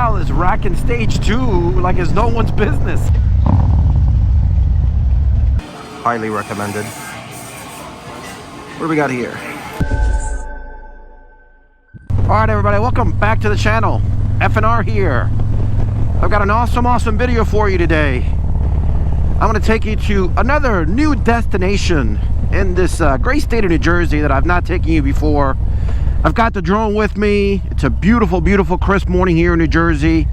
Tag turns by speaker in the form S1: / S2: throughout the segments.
S1: Nadal is racking stage 2 like it's no one's business. Highly recommended. What do we got here? Alright everybody, welcome back to the channel. F&R here. I've got an awesome video for you today. I'm going to take you to another new destination in this great state of New Jersey that I've not taken you before. I've got the drone with me. It's a beautiful crisp morning here in New Jersey,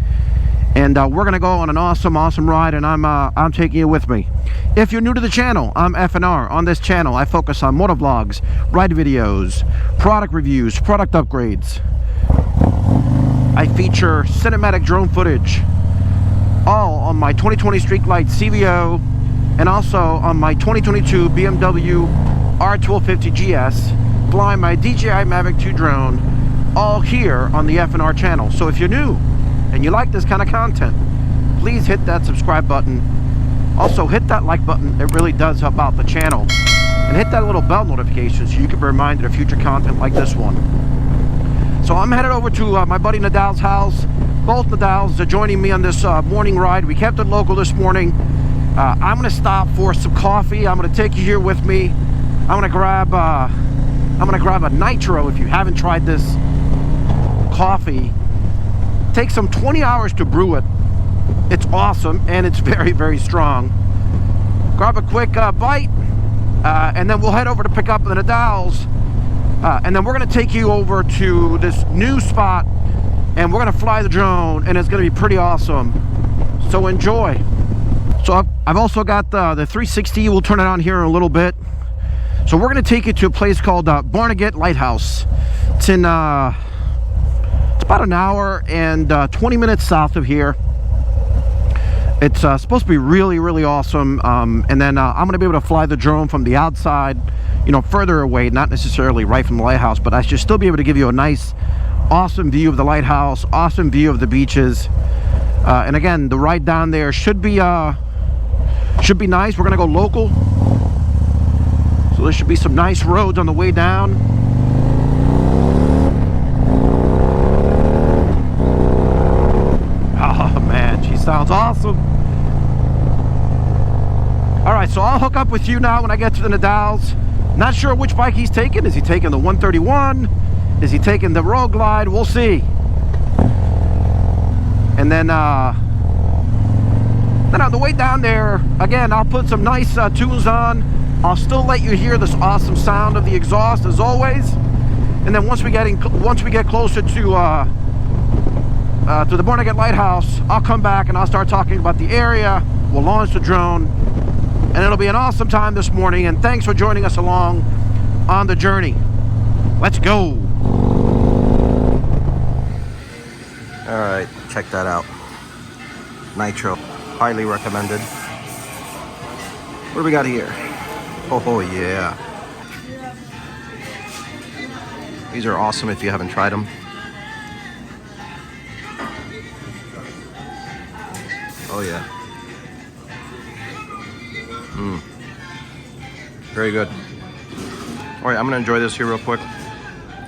S1: and we're gonna go on an awesome ride, and I'm taking you with me. If you're new to the channel, I'm F&R. On this channel I focus on motovlogs, ride videos, product reviews, product upgrades. I feature cinematic drone footage, all on my 2020 Streetlight CVO and also on my 2022 BMW R1250 GS, flying my DJI MAVIC 2 drone, all here on the F&R channel. So if you're new and you like this kind of content, please hit that subscribe button. Also hit that like button, it really does help out the channel. And hit that little bell notification so you can be reminded of future content like this one. So I'm headed over to my buddy Nadal's house. Both Nadals are joining me on this morning ride. We kept it local this morning. I'm gonna stop for some coffee. I'm gonna take you here with me. I'm gonna grab a Nitro. If you haven't tried this coffee, it takes some 20 hours to brew it. It's awesome and it's very strong. Grab a quick bite, and then we'll head over to pick up the Nadals, and then we're gonna take you over to this new spot, and we're gonna fly the drone, and it's gonna be pretty awesome. So enjoy. So I've also got the 360. We'll turn it on here in a little bit. So we're going to take you to a place called Barnegat Lighthouse. It's in, it's about an hour and 20 minutes south of here. It's supposed to be really awesome. And then I'm going to be able to fly the drone from the outside, you know, further away, not necessarily right from the lighthouse, but I should still be able to give you a nice, awesome view of the lighthouse, awesome view of the beaches. And again, the ride down there should be nice. We're going to go local. So there should be some nice roads on the way down. Oh man, she sounds awesome. Alright, so I'll hook up with you now when I get to the Nadals. Not sure which bike he's taking. Is he taking the 131? Is he taking the Road Glide? We'll see. And then on the way down there, again, I'll put some nice tunes on. I'll still let you hear this awesome sound of the exhaust as always. And then once we get closer to the Barnegat Lighthouse, I'll come back and I'll start talking about the area. We'll launch the drone, and it'll be an awesome time this morning. And thanks for joining us along on the journey. Let's go. All right, check that out. Nitro, highly recommended. What do we got here? Oh yeah. These are awesome if you haven't tried them. Oh yeah. Very good. All right, I'm gonna enjoy this here real quick.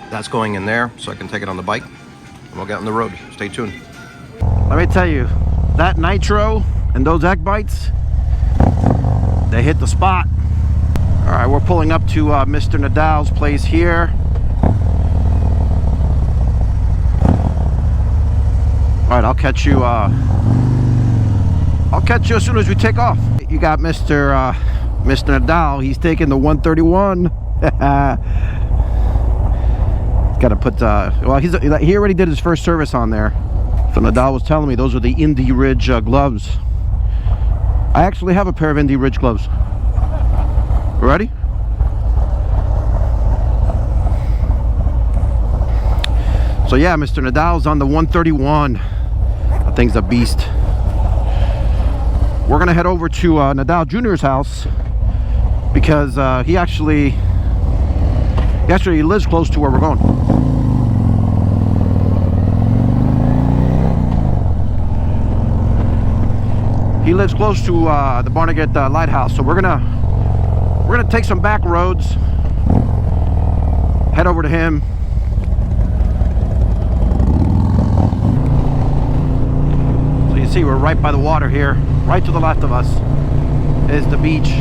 S1: That's going in there so I can take it on the bike, and we'll get on the road. Stay tuned. Let me tell you, that Nitro and those egg bites, they hit the spot. All right, we're pulling up to Mr. Nadal's place here. All right, I'll catch you as soon as we take off. You got Mr. Nadal. He's taking the 131. Got to put well, he already did his first service on there. So Nadal was telling me those are the Indy Ridge gloves. I actually have a pair of Indy Ridge gloves. Ready? So yeah, Mr. Nadal's on the 131. That thing's a beast. We're gonna head over to Nadal Jr.'s house because he actually lives close to where we're going. He lives close to the Barnegat Lighthouse, so we're gonna take some back roads, head over to him. see we're right by the water here. Right to the left of us is the beach.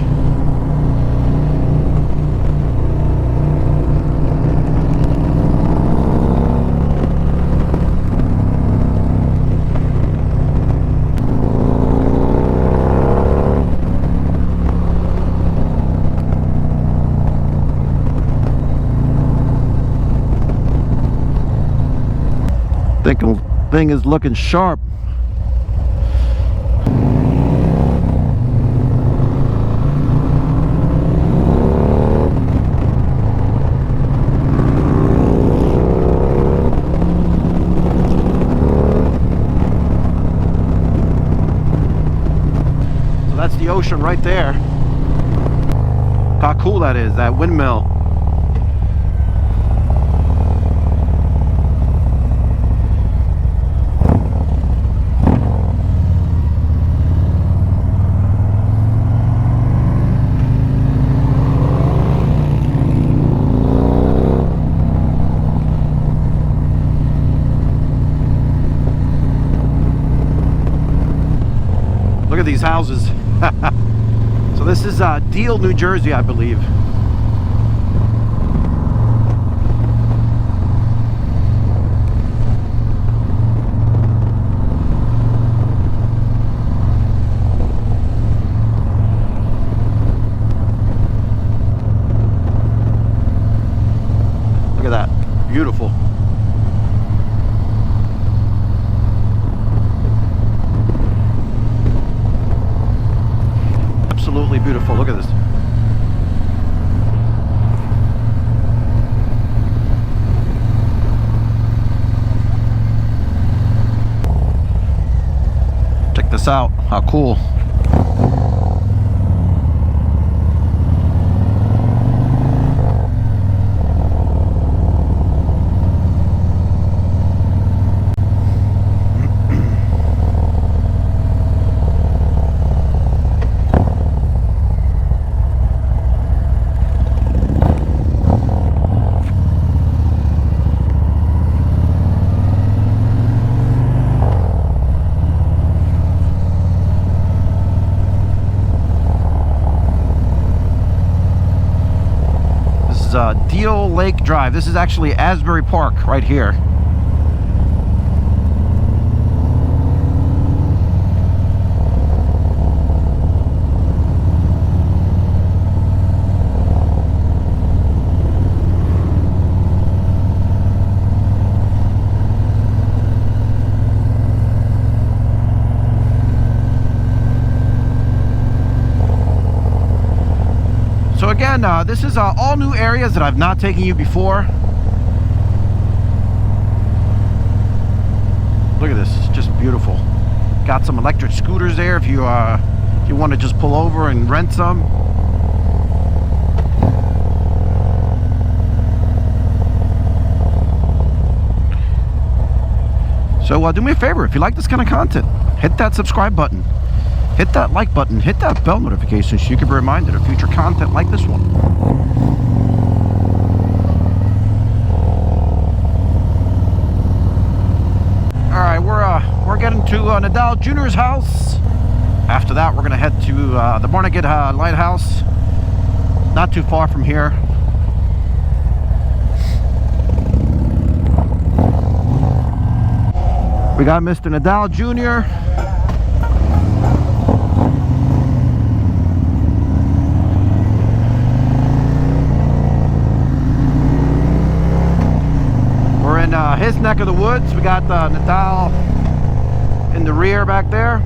S1: Thing is looking sharp. So that's the ocean right there. How cool that is, that windmill. Look at these houses. So this is Deal, New Jersey, I believe. Look at that. Beautiful. Absolutely beautiful. Look at this. Check this out. How cool. Deal Lake Drive. This is actually Asbury Park right here. So again, this is all new areas that I've not taken you before. Look at this, it's just beautiful. Got some electric scooters there if you want to just pull over and rent some. So do me a favor, if you like this kind of content, hit that subscribe button. Hit that like button, hit that bell notification so you can be reminded of future content like this one. Alright, we're getting to Nadal Jr.'s house. After that, we're going to head to the Barnegat Lighthouse. Not too far from here. We got Mr. Nadal Jr. His neck of the woods. We got Nadal in the rear back there.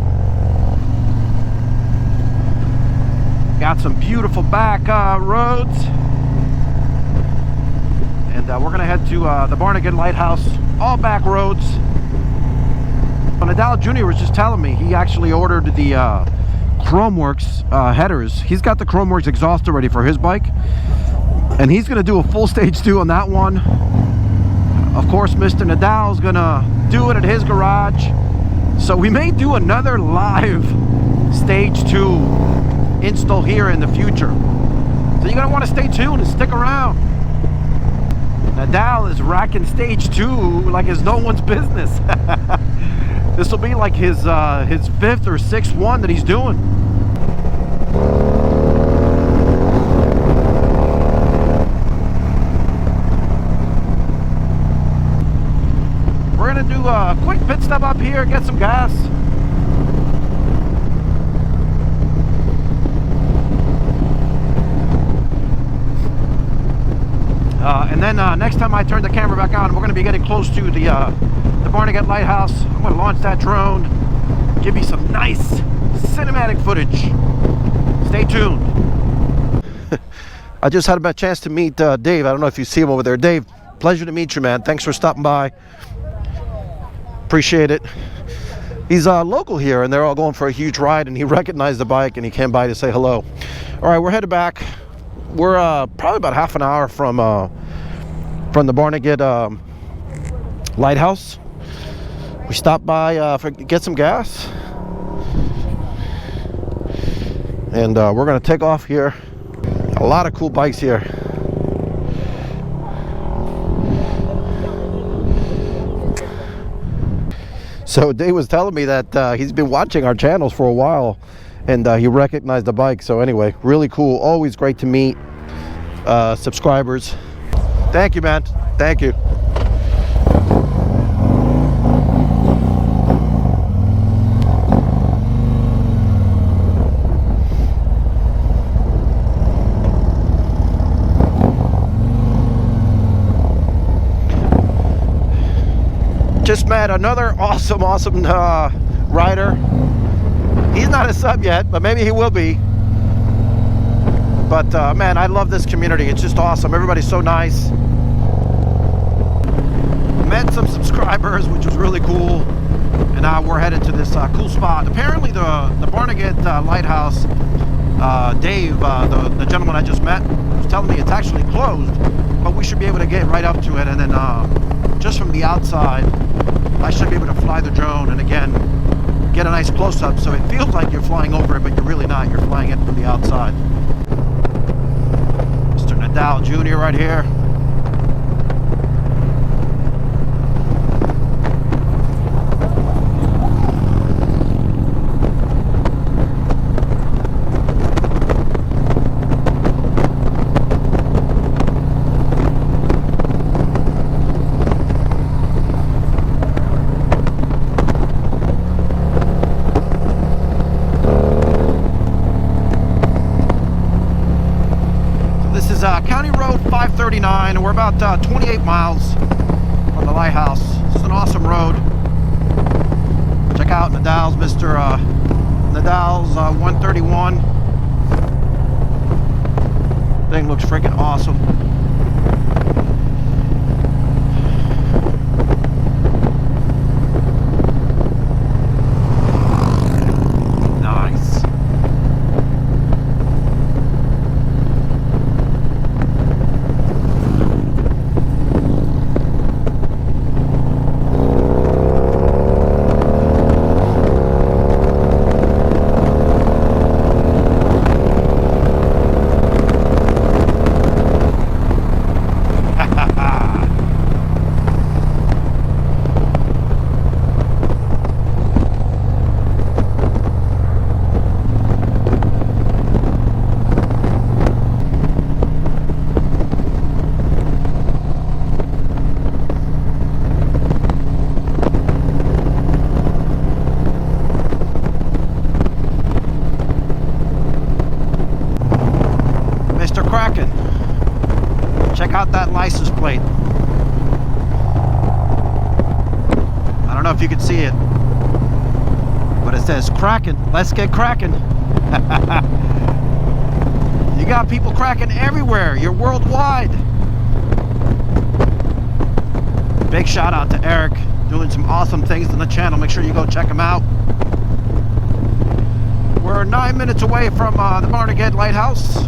S1: Got some beautiful back roads, and we're gonna head to the Barnegat Lighthouse, all back roads. Nadal Jr. was just telling me he actually ordered the Chromeworks headers. He's got the Chromeworks exhaust already for his bike, and he's gonna do a full stage 2 on that one. Of course, Mr. Nadal's gonna do it at his garage. So we may do another live stage 2 install here in the future. So you're gonna want to stay tuned and stick around. Nadal is racking stage 2 like it's no one's business. This will be like his 5th or 6th one that he's doing. We're gonna do a quick pit stop up here, get some gas. And then next time I turn the camera back on, we're going to be getting close to the Barnegat Lighthouse. I'm going to launch that drone, give you some nice cinematic footage. Stay tuned. I just had a chance to meet Dave. I don't know if you see him over there. Dave, pleasure to meet you, man. Thanks for stopping by. Appreciate it. He's local here, and they're all going for a huge ride, and he recognized the bike, and he came by to say hello. All right, we're headed back. We're probably about half an hour from the Barnegat Lighthouse. We stopped by get some gas, and we're going to take off here. A lot of cool bikes here. So Dave was telling me that he's been watching our channels for a while, and he recognized the bike. So anyway, really cool. Always great to meet subscribers. Thank you, man. Thank you. Just met another awesome rider. He's not a sub yet, but maybe he will be. But man, I love this community. It's just awesome. Everybody's so nice. Met some subscribers, which was really cool. And now we're headed to this cool spot. Apparently the Barnegat Lighthouse, Dave, the gentleman I just met, was telling me it's actually closed, but we should be able to get right up to it. And then just from the outside, I should be able to fly the drone and again get a nice close-up, so it feels like you're flying over it, but you're really not. You're flying it from the outside. Mr. Nadal Jr. right here. County Road 539. We're about 28 miles from the lighthouse. This is an awesome road. Check out Nadal's, Nadal's 131. Thing looks freaking awesome. Check out that license plate. I don't know if you can see it, but it says cracking. Let's get cracking. You got people cracking everywhere. You're worldwide. Big shout out to Eric, doing some awesome things on the channel. Make sure you go check him out. We're 9 minutes away from the Barnegat Lighthouse.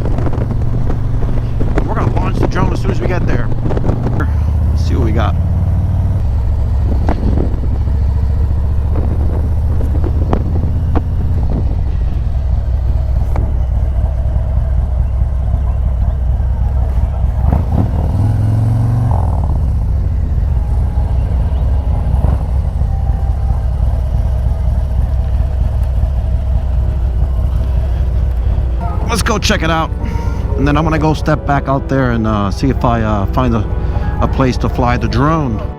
S1: We're going to launch the drone as soon as we get there. Let's see what we got. let's go check it out. And then I'm gonna go step back out there and see if I find a place to fly the drone.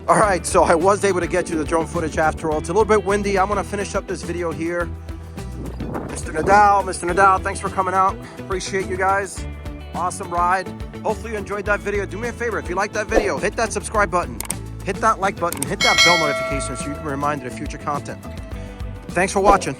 S1: Alright, so I was able to get you the drone footage after all. It's a little bit windy. I'm going to finish up this video here. Mr. Nadal, thanks for coming out. Appreciate you guys. Awesome ride. Hopefully you enjoyed that video. Do me a favor, if you like that video, hit that subscribe button. Hit that like button. Hit that bell notification so you can be reminded of future content. Thanks for watching.